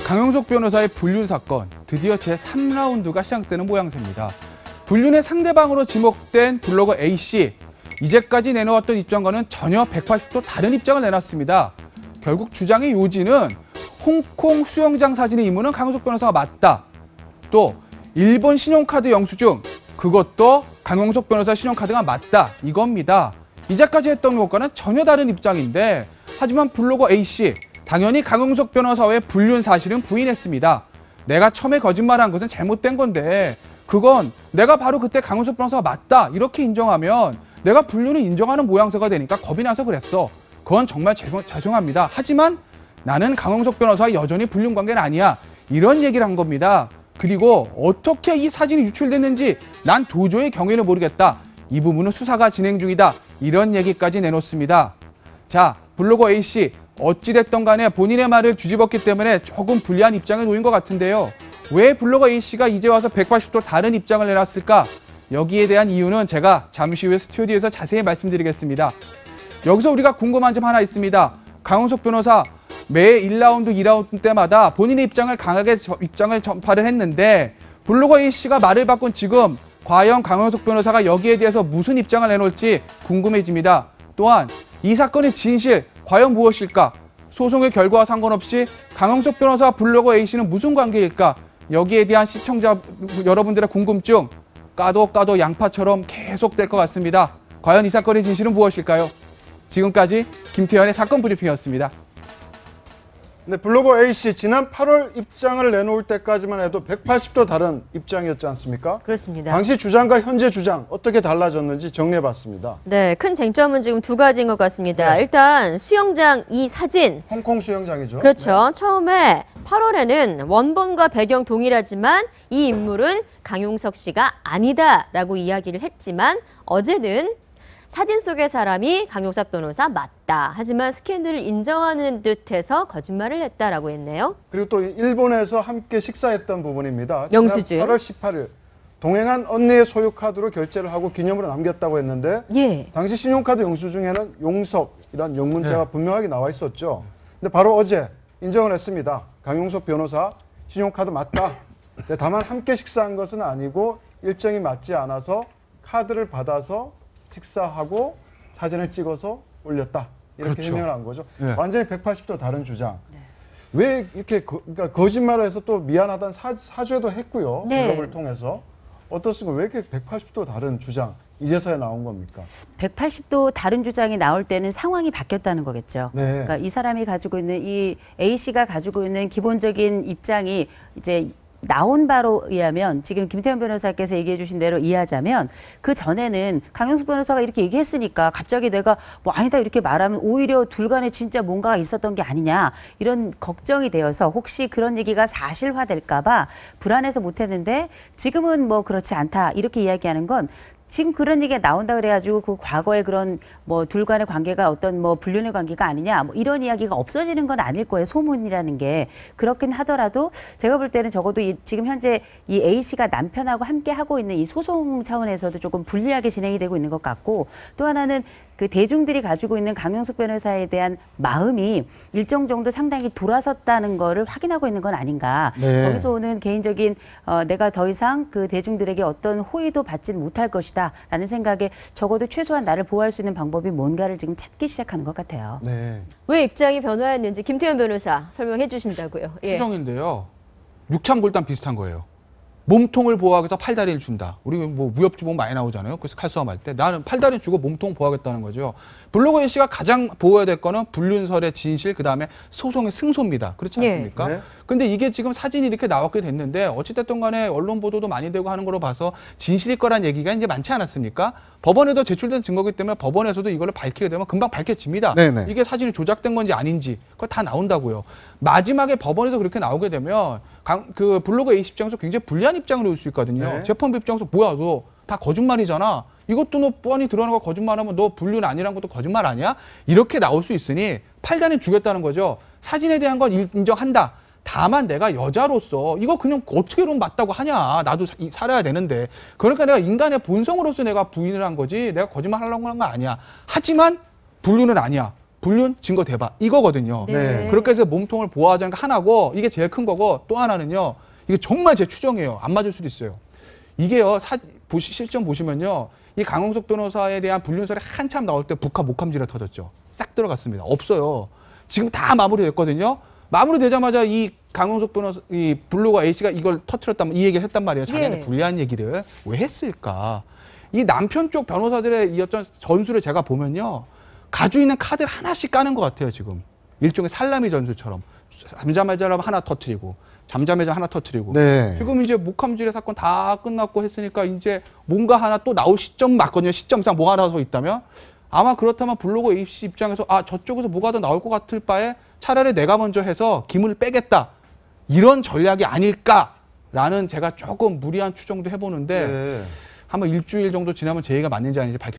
강용석 변호사의 불륜 사건, 드디어 제3라운드가 시작되는 모양새입니다. 불륜의 상대방으로 지목된 블로거 A씨, 이제까지 내놓았던 입장과는 전혀 180도 다른 입장을 내놨습니다. 결국 주장의 요지는 홍콩 수영장 사진의 임무는 강용석 변호사가 맞다. 또 일본 신용카드 영수증, 그것도 강용석 변호사 신용카드가 맞다. 이겁니다. 이제까지 했던 것과는 전혀 다른 입장인데, 하지만 블로거 A씨, 당연히 강용석 변호사와의 불륜 사실은 부인했습니다. 내가 처음에 거짓말한 것은 잘못된 건데 그건 내가 바로 그때 강용석 변호사가 맞다 이렇게 인정하면 내가 불륜을 인정하는 모양새가 되니까 겁이 나서 그랬어. 그건 정말 죄송합니다. 하지만 나는 강용석 변호사와 여전히 불륜 관계는 아니야. 이런 얘기를 한 겁니다. 그리고 어떻게 이 사진이 유출됐는지 난 도저히 경위를 모르겠다. 이 부분은 수사가 진행 중이다. 이런 얘기까지 내놓습니다. 자, 블로거 A씨, 어찌됐든 간에 본인의 말을 뒤집었기 때문에 조금 불리한 입장에 놓인 것 같은데요. 왜 블로거 A씨가 이제 와서 180도 다른 입장을 내놨을까? 여기에 대한 이유는 제가 잠시 후에 스튜디오에서 자세히 말씀드리겠습니다. 여기서 우리가 궁금한 점 하나 있습니다. 강용석 변호사 매 1라운드, 2라운드 때마다 본인의 입장을 강하게 입장을 전파를 했는데 블로거 A씨가 말을 바꾼 지금 과연 강용석 변호사가 여기에 대해서 무슨 입장을 내놓을지 궁금해집니다. 또한 이 사건의 진실 과연 무엇일까? 소송의 결과와 상관없이 강용석 변호사와 블로거 A씨는 무슨 관계일까? 여기에 대한 시청자 여러분들의 궁금증 까도 양파처럼 계속될 것 같습니다. 과연 이 사건의 진실은 무엇일까요? 지금까지 김태현의 사건 브리핑이었습니다. 네, 블로거 A씨 지난 8월 입장을 내놓을 때까지만 해도 180도 다른 입장이었지 않습니까? 그렇습니다. 당시 주장과 현재 주장 어떻게 달라졌는지 정리해봤습니다. 네, 큰 쟁점은 지금 두 가지인 것 같습니다. 네. 일단 수영장 이 사진. 홍콩 수영장이죠. 그렇죠. 네. 처음에 8월에는 원본과 배경 동일하지만 이 인물은 강용석 씨가 아니다라고 이야기를 했지만 어제는 사진 속의 사람이 강용석 변호사 맞다. 하지만 스캔들을 인정하는 듯해서 거짓말을 했다라고 했네요. 그리고 또 일본에서 함께 식사했던 부분입니다. 영수증. 8월 18일 동행한 언니의 소유 카드로 결제를 하고 기념으로 남겼다고 했는데 예. 당시 신용카드 영수증에는 용석이란 영문자가 네. 분명하게 나와 있었죠. 근데 바로 어제 인정을 했습니다. 강용석 변호사 신용카드 맞다. 근데 다만 함께 식사한 것은 아니고 일정이 맞지 않아서 카드를 받아서 식사하고 사진을 찍어서 올렸다. 이렇게 그렇죠. 해명을 한 거죠. 네. 완전히 180도 다른 주장. 네. 왜 이렇게 그러니까 거짓말을 해서 또 미안하다는 사죄도 했고요. 네. 블로그를 통해서. 어떻습니까? 왜 이렇게 180도 다른 주장 이제서야 나온 겁니까? 180도 다른 주장이 나올 때는 상황이 바뀌었다는 거겠죠. 네. 그러니까 이 사람이 가지고 있는 이 A씨가 가지고 있는 기본적인 입장이 이제 나온 바로 의하면 지금 김태현 변호사께서 얘기해 주신 대로 이해하자면 그 전에는 강용석 변호사가 이렇게 얘기했으니까 갑자기 내가 뭐 아니다 이렇게 말하면 오히려 둘 간에 진짜 뭔가가 있었던 게 아니냐 이런 걱정이 되어서 혹시 그런 얘기가 사실화될까 봐 불안해서 못했는데 지금은 뭐 그렇지 않다 이렇게 이야기하는 건 지금 그런 얘기가 나온다 그래가지고 그 과거에 그런 뭐 둘 간의 관계가 어떤 뭐 불륜의 관계가 아니냐 뭐 이런 이야기가 없어지는 건 아닐 거예요. 소문이라는 게. 그렇긴 하더라도 제가 볼 때는 적어도 지금 현재 이 A씨가 남편하고 함께 하고 있는 이 소송 차원에서도 조금 불리하게 진행이 되고 있는 것 같고 또 하나는 그 대중들이 가지고 있는 강용석 변호사에 대한 마음이 일정 정도 상당히 돌아섰다는 거를 확인하고 있는 건 아닌가. 네. 거기서 오는 개인적인 내가 더 이상 그 대중들에게 어떤 호의도 받지는 못할 것이다 라는 생각에 적어도 최소한 나를 보호할 수 있는 방법이 뭔가를 지금 찾기 시작하는 것 같아요. 네. 왜 입장이 변화했는지 김태현 변호사 설명해 주신다고요. 예. 추정인데요. 육창골단 비슷한 거예요. 몸통을 보호하기 위해서 팔다리를 준다. 우리 뭐 무협지 보면 많이 나오잖아요. 그래서 칼싸움할 때 나는 팔다리 주고 몸통 보호하겠다는 거죠. 블로거 A씨가 가장 보호해야 될 거는 불륜설의 진실, 그 다음에 소송의 승소입니다. 그렇지 예. 않습니까? 네. 근데 이게 지금 사진이 이렇게 나왔게 됐는데 어찌됐든 간에 언론 보도도 많이 되고 하는 걸로 봐서 진실일 거란 얘기가 이제 많지 않았습니까? 법원에도 제출된 증거기 때문에 법원에서도 이걸 밝히게 되면 금방 밝혀집니다. 네네. 이게 사진이 조작된 건지 아닌지 그거 다 나온다고요. 마지막에 법원에서 그렇게 나오게 되면 그 블로거 A 입장에서 굉장히 불리한 입장을 올 수 있거든요. 네. 재판부 입장에서 뭐야 너 다 거짓말이잖아. 이것도 너 뻔히 드러나는 거 거짓말하면 너 불륜 아니란 것도 거짓말 아니야? 이렇게 나올 수 있으니 팔단을 주겠다는 거죠. 사진에 대한 건 인정한다. 다만 내가 여자로서 이거 그냥 어떻게 그럼 맞다고 하냐. 나도 살아야 되는데. 그러니까 내가 인간의 본성으로서 내가 부인을 한 거지 내가 거짓말 하려고 한 거 아니야. 하지만 불륜은 아니야. 불륜 증거 대박 이거거든요. 네. 그렇게 해서 몸통을 보호하자는 게 하나고 이게 제일 큰 거고 또 하나는요. 이게 정말 제 추정이에요. 안 맞을 수도 있어요. 이게요. 실전 보시면요. 이 강용석 변호사에 대한 불륜설이 한참 나올 때 북한 목함질에 터졌죠. 싹 들어갔습니다. 없어요. 지금 다 마무리됐거든요. 마무리되자마자 이 강용석 변호사, 이 블로거 A씨가 이걸 터트렸단, 이 얘기를 했단 말이에요. 자기한테 예. 불리한 얘기를 왜 했을까? 이 남편 쪽 변호사들의 이 어떤 전술을 제가 보면요. 가지고 있는 카드를 하나씩 까는 것 같아요, 지금. 일종의 살라미 전술처럼. 잠잠해자라면 하나 터트리고, 잠잠해자 하나 터트리고. 네. 지금 이제 목함질의 사건 다 끝났고 했으니까 이제 뭔가 하나 또 나올 시점 맞거든요. 시점상 뭐 하나 더 있다면. 아마 그렇다면 블로거 A씨 입장에서 저쪽에서 뭐가 더 나올 것 같을 바에 차라리 내가 먼저 해서 기물을 빼겠다. 이런 전략이 아닐까라는 제가 조금 무리한 추정도 해보는데 네. 한번 일주일 정도 지나면 제 얘기가 맞는지 아닌지 밝힐